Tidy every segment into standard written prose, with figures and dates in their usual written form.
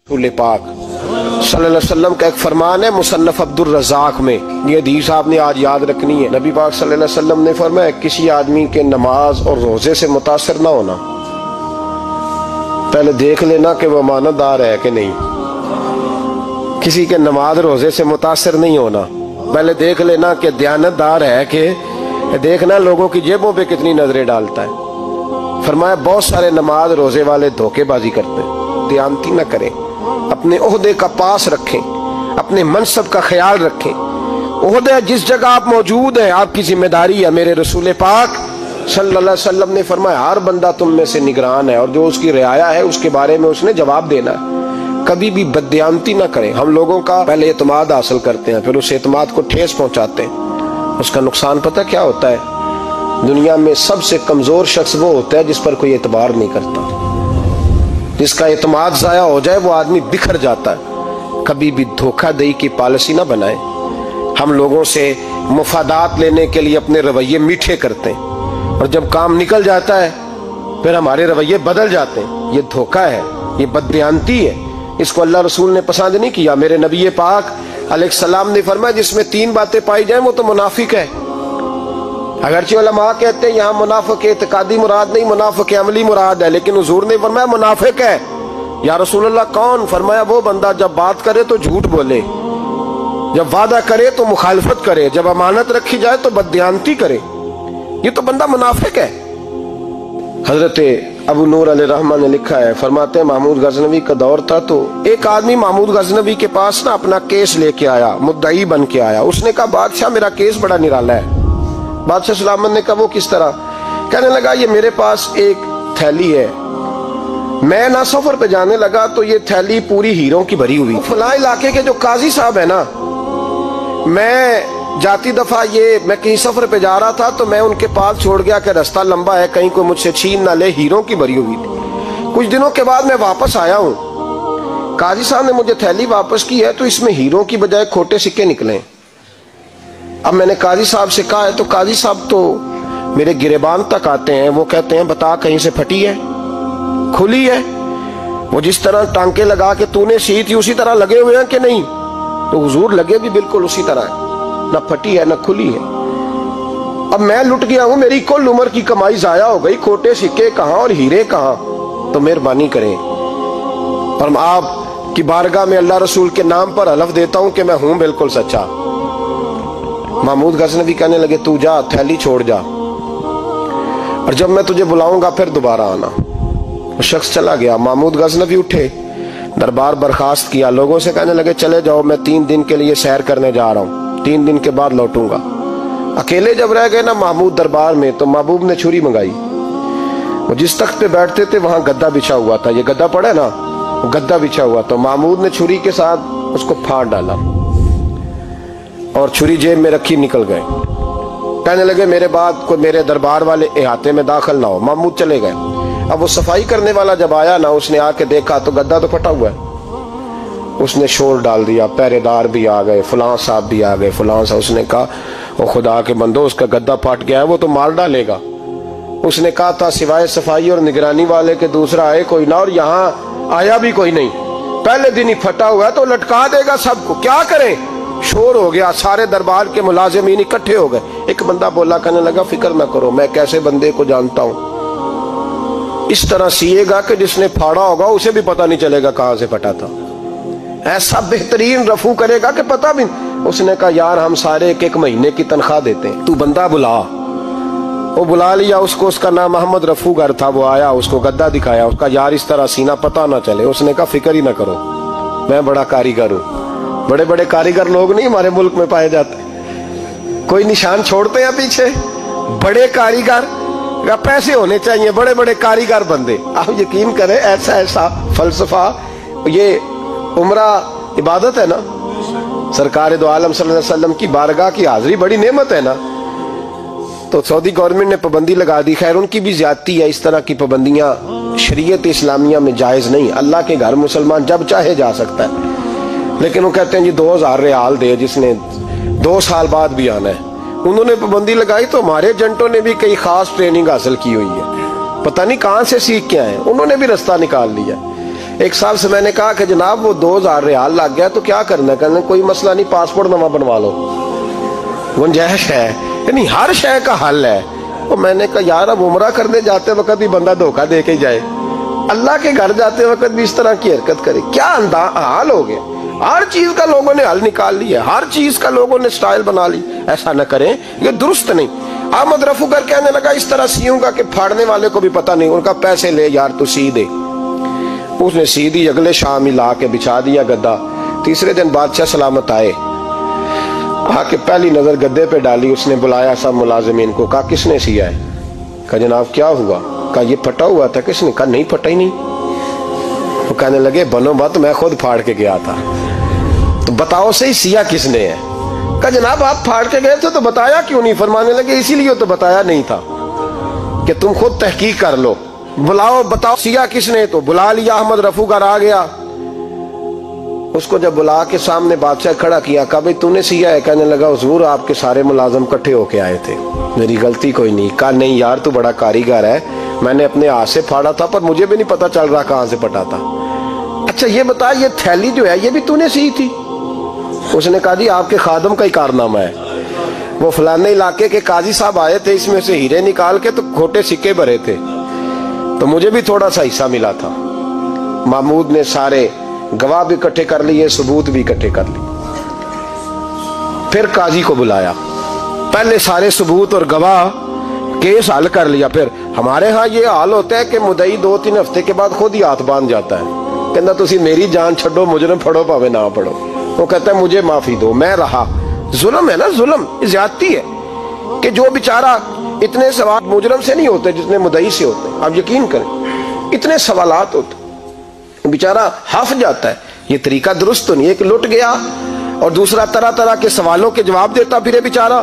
रसूल पाक सल्लल्लाहु अलैहि वसल्लम का एक फरमान है मुसन्नफ अब्दुल रज़ाक में, ये हदीस आपने आज याद रखनी है। नबी पाक सल्लल्लाहु अलैहि वसल्लम ने फरमाया किसी आदमी के नमाज और रोजे से मुतासर ना होना, पहले देख लेना कि वो अमानतदार है कि नहीं। किसी के नमाज रोजे से मुतासर नहीं होना, पहले देख लेना कि दयानतदार है कि, देखना लोगों की जेबों पे कितनी नजरें डालता है। फरमाया बहुत सारे नमाज रोजे वाले धोखेबाजी करते हैं, दयानती ना करें, अपने ओहदे का पास रखें, अपने मनसब का ख्याल रखें। ओहदे जिस जगह आप मौजूद हैं आपकी जिम्मेदारी है। मेरे रसूल पाक सल्लल्लाहु अलैहि वसल्लम ने फरमाया हर बंदा तुम में से निगरान है और जो उसकी रियाया है उसके बारे में उसने जवाब देना है। कभी भी बददयानती ना करें। हम लोगों का पहले एतमाद हासिल करते हैं, फिर उस एतमाद को ठेस पहुंचाते हैं। उसका नुकसान पता क्या होता है? दुनिया में सबसे कमजोर शख्स वो होता है जिस पर कोई एतबार नहीं करता। जिसका एतमाद जाया हो जाए वो आदमी बिखर जाता है। कभी भी धोखाधड़ी की पॉलिसी ना बनाए। हम लोगों से मुफादात लेने के लिए अपने रवैये मीठे करते हैं और जब काम निकल जाता है फिर हमारे रवैये बदल जाते हैं। ये धोखा है, ये बददयानती है। इसको अल्लाह रसूल ने पसंद नहीं किया। मेरे नबी पाक अलैहिस्सलाम ने फरमाया जिसमें तीन बातें पाई जाएं वो तो मुनाफिक है। अगरचे उलमा कहते हैं यहाँ मुनाफिक इत्कादी मुराद नहीं, मुनाफिक अमली मुराद है, लेकिन हुजूर ने फरमाया मुनाफिक है। या रसूलल्लाह कौन? फरमाया वो बंदा जब बात करे तो झूठ बोले, जब वादा करे तो मुखालफत करे, जब अमानत रखी जाए तो बददयानती करे। ये तो बंदा मुनाफिक है। हजरत अबू नूर अलैहिर्रहमान ने लिखा है, फरमाते हैं महमूद गजनवी का दौर था तो एक आदमी महमूद गजनवी के पास ना अपना केस लेके आया, मुद्दई बन के आया। उसने कहा बादशाह मेरा केस बड़ा निराला है। बादशाह सलामत ने कहा वो किस तरह? कहने लगा ये मेरे पास एक थैली है, मैं ना सफर पे जाने लगा तो ये थैली पूरी हीरों की भरी हुई। फलां इलाके के जो काजी साहब है ना, मैं जाती दफा मैं कहीं सफर पे जा रहा था तो मैं उनके पास छोड़ गया कि रास्ता लंबा है कहीं कोई मुझसे छीन ना ले, हीरों की भरी हुई थी। कुछ दिनों के बाद मैं वापस आया हूँ, काजी साहब ने मुझे थैली वापस की है तो इसमें हीरों की बजाय खोटे सिक्के निकले। अब मैंने काजी साहब से कहा है तो काजी साहब तो मेरे गिरेबान तक आते हैं, वो कहते हैं बता कहीं से फटी है, खुली है? वो जिस तरह टांके लगा के तूने सी थी उसी तरह लगे हुए हैं कि नहीं? तो हुजूर लगे भी बिल्कुल उसी तरह है, ना फटी है ना खुली है। अब मैं लुट गया हूं, मेरी कुल उम्र की कमाई जाया हो गई, खोटे सिक्के कहां और हीरे कहां? तो मेहरबानी करें और आप की बारगाह में अल्लाह रसूल के नाम पर हलफ देता हूं कि मैं हूं बिल्कुल सच्चा। महमूद गजनवी कहने लगे तू जा, थैली छोड़ जा और जब मैं तुझे बुलाऊंगा फिर दोबारा आना। वो शख्स चला गया। महमूद गजनवी उठे, दरबार बर्खास्त किया, लोगों से कहने लगे चले जाओ, मैं 3 दिन के लिए सैर करने जा रहा हूँ, 3 दिन के बाद लौटूंगा। अकेले जब रह गए ना महमूद दरबार में तो महबूब ने छुरी मंगाई। वो जिस तख्त पे बैठते थे वहां गद्दा बिछा हुआ था, ये गद्दा पड़ा ना, वो गद्दा बिछा हुआ, तो महमूद ने छुरी के साथ उसको फाड़ डाला और छुरी जेब में रखी निकल गए। कहने लगे मेरे बाद कोई मेरे दरबार वाले इहाते में दाखिल ना हो। महमूद चले गए। अब वो सफाई करने वाला जब आया ना, उसने आके देखा तो गद्दा तो फटा हुआ है। उसने शोर डाल दिया, पहरेदार भी आ गए, फलां साहब भी आ गए, फलां साहब। उसने कहा वो खुदा के बंदो उसका गद्दा फट गया है, वो तो मार डालेगा। उसने कहा था सिवाय सफाई और निगरानी वाले के दूसरा आए कोई ना, और यहाँ आया भी कोई नहीं, पहले दिन ही फटा हुआ है तो लटका देगा सबको, क्या करें? शोर हो गया, सारे दरबार के मुलाजिमीन इकट्ठे हो गए। एक बंदा बोला, कहने लगा फिक्र ना करो, मैं कैसे बंदे को जानता हूं, इस तरह सिएगा कि जिसने फाड़ा होगा उसे भी पता नहीं चलेगा कहां से फटा था। ऐसा बेहतरीन रफू करेगा कि पता भी। उसने कहा यार हम सारे एक महीने की तनख्वाह देते हैं, तू बंदा बुला। वो बुला लिया उसको, उसका नाम मोहम्मद रफूगर था। वो आया, उसको गद्दा दिखाया, उसका यार इस तरह सीना पता ना चले। उसने कहा फिक्र ही ना करो, मैं बड़ा कारीगर हूँ। बड़े बड़े कारीगर लोग नहीं हमारे मुल्क में पाए जाते, कोई निशान छोड़ते हैं पीछे? बड़े कारीगर का पैसे होने चाहिए, बड़े बड़े कारीगर बंदे। आप यकीन करें ऐसा ऐसा फलसफा, ये उम्रा इबादत है ना, सरकार दो आलम सल्लल्लाहु अलैहि वसल्लम की बारगाह की हाजिरी बड़ी नेमत है ना। तो सऊदी गवर्नमेंट ने पाबंदी लगा दी, खैर उनकी भी ज्यादती है। इस तरह की पाबंदियां शरीयत इस्लामिया में जायज नहीं। अल्लाह के घर मुसलमान जब चाहे जा सकता है, लेकिन वो कहते हैं जी 2000 रियाल दे जिसने 2 साल बाद भी आना है। उन्होंने पाबंदी लगाई तो हमारे एजेंटों ने भी कई खास ट्रेनिंग हासिल की हुई है, पता नहीं कहां से सीख के आए, उन्होंने भी रास्ता निकाल लिया। ایک صاحب سے میں نے کہا کہ جناب وہ 2000 ریال لگ گیا تو کیا کرنا ہے؟ کہنے کوئی مسئلہ نہیں، پاسپورٹ نوا بنوا لو، گنجائش ہے، یعنی ہر شے کا حل ہے۔ اور میں نے کہا یار اب عمرہ کرنے جاتے وقت بھی بندہ دھوکہ دے کے جائے، اللہ کے گھر جاتے وقت بھی اس طرح کی حرکت کرے، کیا حال ہو گیا؟ ہر چیز کا لوگوں نے حل نکال لیا، ہر چیز کا لوگوں نے سٹائل بنا لی۔ ایسا نہ کریں، یہ درست نہیں۔ احمد رفو گر کہنے لگا اس طرح سیوں گا کہ پھاڑنے والے کو بھی پتہ نہیں، ان کا پیسے لے یار تو سی دے۔ اس نے سی دی، اگلے شام ہی لا کے بچھا دیا گدا۔ تیسرے دن بادشاہ سلامت آئے، آ کے پہلی نظر گدے پہ ڈالی، اس نے بلایا سب ملازمین کو، کہا کس نے سیا ہے؟ کہا جناب کیا ہوا؟ کہا یہ پھٹا ہوا تھا۔ کس نے؟ کہا نہیں پھٹا ہی نہیں۔ وہ کہنے لگے بنو مت، میں خود پھاڑ کے گیا تھا۔ تو بتاؤ صحیح سیا کس نے ہے؟ کہا جناب آپ پھاڑ کے گئے تھے تو بتایا کیوں نہیں؟ فرمانے لگے اسی لیے تو بتایا نہیں تھا کہ تم خود تحقیق کر لو، بلاؤ بتاؤ سیا کس نے۔ تو بلا لیا، احمد رفو گر آ گیا۔ اس کو جب بلا کے سامنے بادشاہ کھڑا کیا، کہا بھئی تو نے سیا ہے؟ کہنے لگا حضور آپ کے سارے ملازم کٹھے ہو کے آئے تھے، میری غلطی کوئی نہیں۔ کہا نہیں یار تو بڑا کاریگر ہے، میں نے اپنے ہاتھ سے پھاڑا تھا پر مجھے بھی نہیں پتا چل رہا کہاں سے پھٹا تھا۔ اچھا یہ بتا یہ تھیلی جو ہے یہ بھی تو نے سی تھی؟ اس نے کہا جی آپ کے خادم کا ہی کارنامہ ہے، وہ فلانے علاقے کے قاضی صاحب آئے تھے، اس میں سے ہیرے نکال کے تو کھوٹے سکے بھرے تھے، تو مجھے بھی تھوڑا سا حصہ ملا تھا۔ محمود نے سارے گواہ بھی اکٹھے کر لیے، ثبوت بھی اکٹھے کر لی۔ پھر قاضی کو بلایا، پہلے سارے ثبوت اور گواہ کیس حل کر لیا۔ پھر ہمارے ہاں یہ حال ہوتا ہے کہ مدعی 2-3 ہفتے کے بعد خود ہی ہاتھ باندھ جاتا ہے، کہنا تسی میری جان چھڈو، مجرم پھڑو پاوے نہ پڑھو۔ وہ کہتا ہے مجھے معافی دو، میں رہا۔ ظلم ہے نا، ظلم زیادتی ہے کہ جو بیچارہ اتنے سوال مجرم سے نہیں ہوتے جتنے مدعی سے ہوتے ہیں۔ آپ یقین کریں اتنے سوالات ہوتے، بیچارہ ہف جاتا ہے۔ یہ طریقہ درست تو نہیں ہے کہ لٹ گیا اور دوسرا طرح طرح کے سوالوں کے جواب دیتا پھرے بیچارہ۔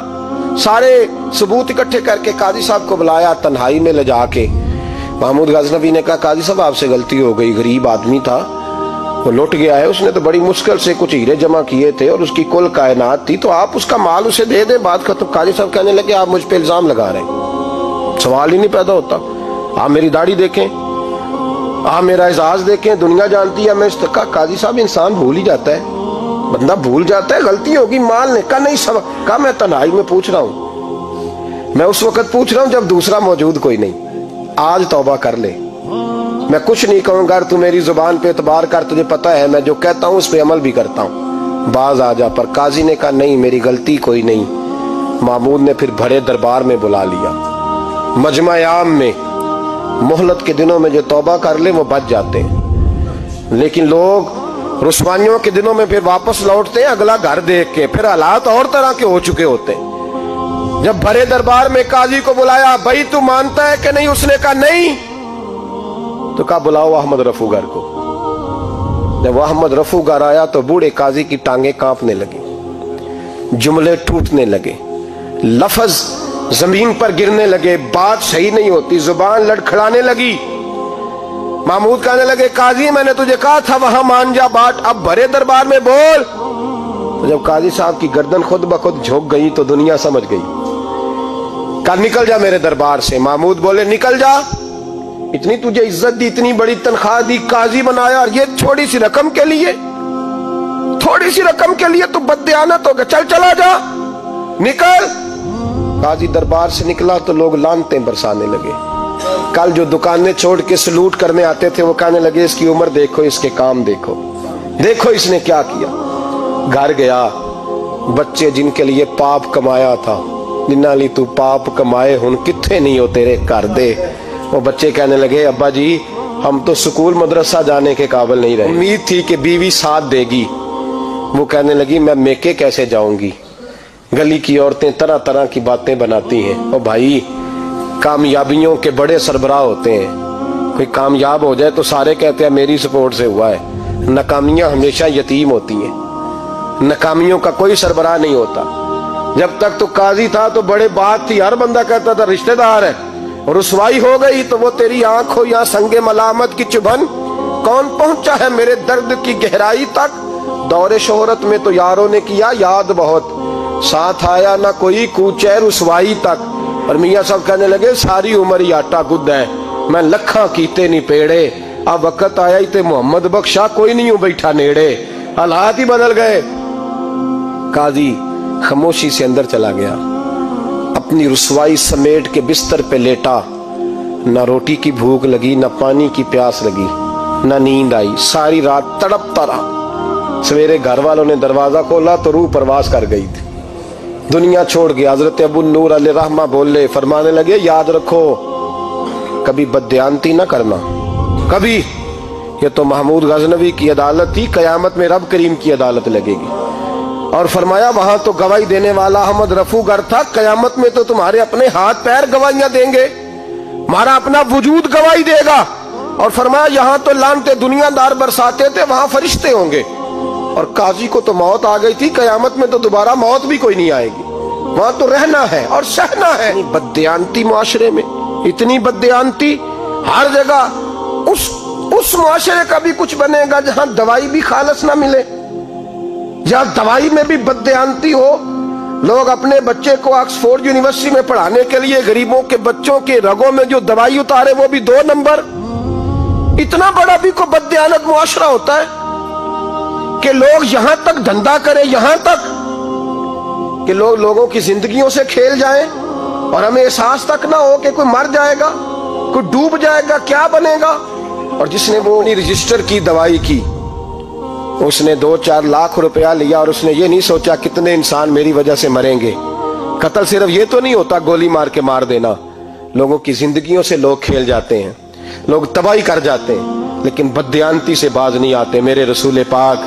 سارے ثبوت اکٹھے کر کے قاضی صاحب کو بلایا، تنہائی میں لے جا کے محمود غزنوی نے کہا قاضی صاحب آپ سے غلطی ہو گئی، غریب آدمی تھا، وہ لٹ گیا ہے، اس نے تو بڑی مشکل سے کچھ ہیرے جمع کیے تھے اور اس کی کل کائنات تھی، تو آپ اس کا مال اسے دے دیں، بات ختم۔ قاضی صاحب کہنے لگے آپ مجھ پہ الزام لگا رہے ہیں، سوال ہی نہیں پیدا ہوتا۔ آپ میری داڑھی دیکھیں، آپ میرا اعزاز دیکھیں، دنیا جانتی ہے میں اس طرح۔ قاضی صاحب انسان بھول ہی جاتا ہے، بندہ بھول جاتا ہے، غلطی ہوگی مال نے۔ کہا نہیں سب، کہا میں تنہائی میں پوچھ رہا ہوں، میں اس وقت پوچھ رہا ہوں جب دوسرا موجود کوئی نہیں، آج توبہ کر لے، میں کچھ نہیں کہوں گا، تو میری زبان پہ اعتبار کر، تجھے پتہ ہے میں جو کہتا ہوں اس پہ عمل بھی کرتا ہوں، باز آ جا۔ پر قاضی نے کہا نہیں میری غلطی کوئی نہیں۔ محمود نے پھر بڑے دربار میں بلا لیا، مجمع عام میں۔ مہلت کے دنوں میں جو توبہ کر لے وہ بچ جاتے ہیں، لیکن لوگ رسوائیوں کے دنوں میں پھر واپس لوٹتے ہیں اگلا گھر دیکھ کے، پھر حالات اور طرح کے ہو چکے ہوتے ہیں۔ جب بڑے دربار میں قاضی کو بلایا، بھائی تو مانتا ہے کہ نہیں؟ اس نے کہا نہیں۔ تو کہا بلاؤ احمد رفو گر کو۔ جب احمد رفو گر آیا تو بوڑھے قاضی کی ٹانگیں کانپنے لگی، جملے ٹوٹنے لگے، لفظ زمین پر گرنے لگے، بات صحیح نہیں ہوتی، زبان لڑکھڑانے لگی۔ محمود کہنے لگے قاضی میں نے تجھے کہا تھا وہاں مان جا بات، اب بڑے دربار میں بول۔ تو جب قاضی صاحب کی گردن خود بخود جھک گئی تو دنیا سمجھ گئی، کہا نکل جا میرے دربار سے۔ محمود بولے نکل جا، اتنی تجھے عزت دی، اتنی بڑی تنخواہ دی، قاضی بنایا، اور یہ چھوٹی سی رقم کے لیے، تھوڑی سی رقم کے لیے تو بددیانت ہو گیا، چل چلا جا، نکل۔ قاضی دربار سے نکلا تو لوگ لعنتیں برسانے لگے۔ کل جو دکانیں چھوڑ کے سلوٹ کرنے آتے تھے وہ کہنے لگے اس کی عمر دیکھو، اس کے کام دیکھو، دیکھو اس نے کیا کیا۔ گھر گیا، بچے جن کے لیے پاپ کمایا تھا، جنہاں لی تو پاپ کمائے ہن کتھے نہیں ہو تیرے کر دے۔ وہ بچے کہنے لگے ابا جی ہم تو سکول مدرسہ جانے کے قابل نہیں رہے، امید تھی کہ بیوی ساتھ دے گی۔ وہ کہنے لگی میں میکے کیسے جاؤں گی، گلی کی عورتیں طرح طرح کی باتیں بناتی ہیں۔ اور بھائی کامیابیوں کے بڑے سربراہ ہوتے ہیں، کوئی کامیاب ہو جائے تو سارے کہتے ہیں میری سپورٹ سے ہوا ہے، ناکامیاں ہمیشہ یتیم ہوتی ہیں، ناکامیوں کا کوئی سربراہ نہیں ہوتا۔ جب تک تو قاضی تھا تو بڑے بات تھی، ہر بندہ کہتا تھا رشتہ دار ہے، رسوائی ہو گئی تو وہ تیری آنکھ ہو یا سنگ ملامت کی چبھن، کون پہنچا ہے میرے درد کی گہرائی تک، دور شہرت میں تو یاروں نے کیا یاد بہت، ساتھ آیا نہ کوئی کوچے رسوائی تک۔ اور میاں صاحب کہنے لگے ساری عمر ہی آٹا گد ہے، میں لکھاں کیتے نہیں پیڑے، अब वक्त आया ही ते मोहम्मद बख्शा कोई नहीं हूं बैठा नेड़े, हालात ही बदल गए। काजी खामोशी से अंदर चला गया, अपनी रुसवाई समेट के बिस्तर पे लेटा। ना रोटी की भूख लगी, ना पानी की प्यास लगी, ना नींद आई, सारी रात तड़पता रहा। सवेरे घर वालों ने दरवाजा खोला तो रूह परवास कर गई थी, दुनिया छोड़ गया। हजरत अबू नूर अलैहि रहमा बोले, फरमाने लगे, याद रखो कभी बददियानती ना करना, कभी। ये तो महमूद गजनवी की अदालत थी, कयामत में रब करीम की अदालत लगेगी। और फरमाया वहां तो गवाही देने वाला अहमद रफू गर था, कयामत में तो तुम्हारे अपने हाथ पैर गवाहियां देंगे, हमारा अपना वजूद गवाही देगा। और फरमाया यहां तो लानते दुनियादार बरसाते थे, वहां फरिश्ते होंगे। और काजी को तो मौत आ गई थी, कयामत में तो दोबारा मौत भी कोई नहीं आएगी, वहां तो रहना है और सहना है। बददियानती मुआशरे में, इतनी बददियानती हर जगह। उस मुआशरे का भी कुछ बनेगा जहां दवाई भी खालस ना मिले, जहां दवाई में भी बददियानती हो। लोग अपने बच्चे को ऑक्सफोर्ड यूनिवर्सिटी में पढ़ाने के लिए गरीबों के बच्चों के रगों में जो दवाई उतारे वो भी 2 नंबर। इतना बड़ा भी को बददियानत मुआशरा होता है कि लोग यहां तक धंधा करें, यहां तक कि लोग लोगों की जिंदगियों से खेल जाएं और हमें एहसास तक ना हो कि कोई मर जाएगा, कोई डूब जाएगा, क्या बनेगा। और जिसने वो अपनी रजिस्टर की दवाई की, उसने 2-4 लाख रुपया लिया और उसने ये नहीं सोचा कितने इंसान मेरी वजह से मरेंगे। कत्ल सिर्फ ये तो नहीं होता गोली मार के मार देना, लोगों की जिंदगियों से लोग खेल जाते हैं, लोग तबाही कर जाते हैं, लेकिन बददियानती से बाज नहीं आते। मेरे रसूल पाक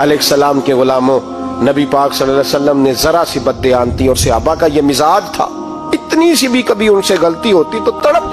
अलैहिस्सलाम के गुलामों, नबी पाक सल्लल्लाहु अलैहि वसल्लम ने जरा सी बददियानती, और सहाबा का ये मिजाज था, इतनी सी भी कभी उनसे गलती होती तो तड़प